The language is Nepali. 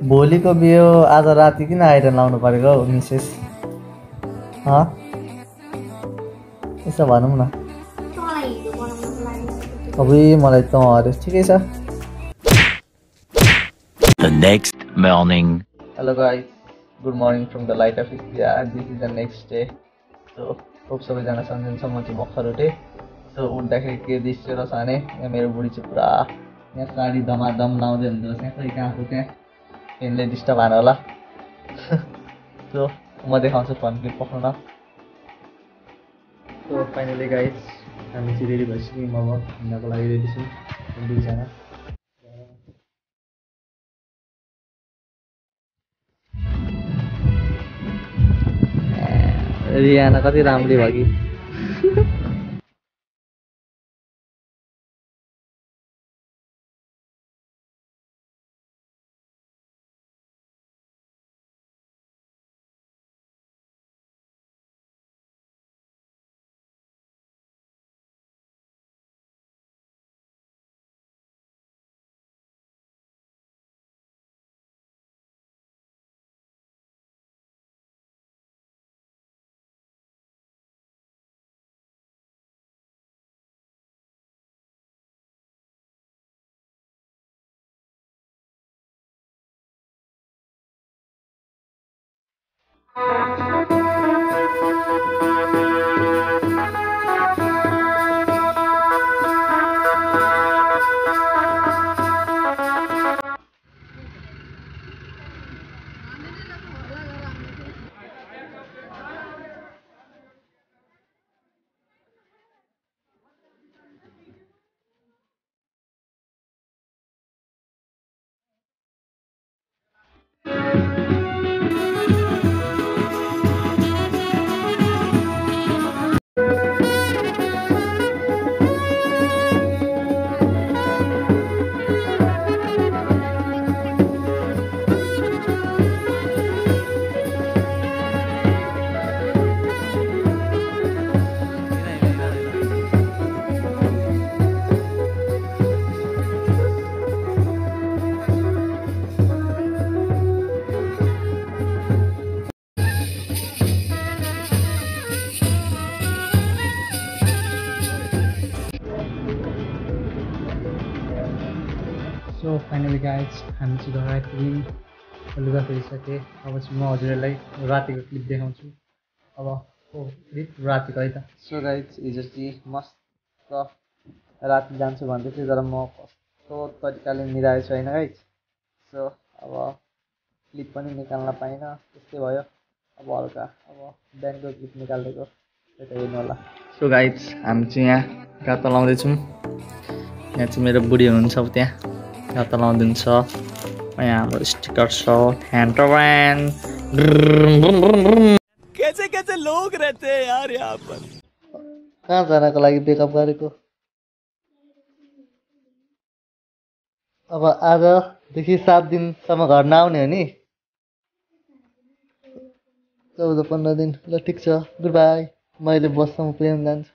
भोलिको बियो आज राति किन आइरन लाउनु परेको हौ मिसेस? यसो भनौँ न। अबुई मलाई त अरे ठिकै छ। The next morning. Hello guys, good morning from the light of India. This is the next day. So hope सबैजना सन्चै छ। म चाहिँ भर्खर उठेँ। सो उठ्दाखेरि के दृश्य र साने यहाँ मेरो बुढी चाहिँ पुरा यहाँ साडी धमाधम लाउँदै हुँदो रहेछ। खै कहाँको त्यहाँ फेनले डिस्टर्ब हान होला। सो म देखाउँछु फन क्लिप पक्राउन। सो फाइनली गाइस हामी चाहिँ रेडी भइसक्यौँ। अब हिँड्नको लागि रेडी छौँ दुईजना। रियाना कति राम्री भयो कि। सो फाइनली गाइज हामी चाहिँ घर आइपुग्यौँ। लुगा फेरिसकेँ। अब चाहिँ म हजुरहरूलाई रातिको क्लिप देखाउँछु। अब क्लिप रातिको है त। सो गाइज हिजो चाहिँ मस्त राति जान्छु भन्दै थिएँ तर म कस्तो तरिकाले मिलाएछु होइन गाइज। सो अब क्लिप पनि निकाल्न पाइनँ, त्यस्तै भयो। अब हल्का अब बिहानको क्लिप निकालिदिएको त्यता हेर्नु होला। सो गाइज हामी चाहिँ यहाँ गातो लाउँदैछौँ। यहाँ चाहिँ मेरो बुढी हुनुहुन्छ त्यहाँ गातो लाउँदिन्छ। यहाँ हाम्रो स्टिकर छ ह्यान्ड कैसे कैसे लोग रहते हैं यार यहाँ पर। कहाँ जानको लागि बेकअप गरेको। अब आजदेखि 7 दिनसम्म घर नआउने हो नि। 14-15 दिन ल ठिक छ। Good by. मैले बससम्म प्लेन जान्छु।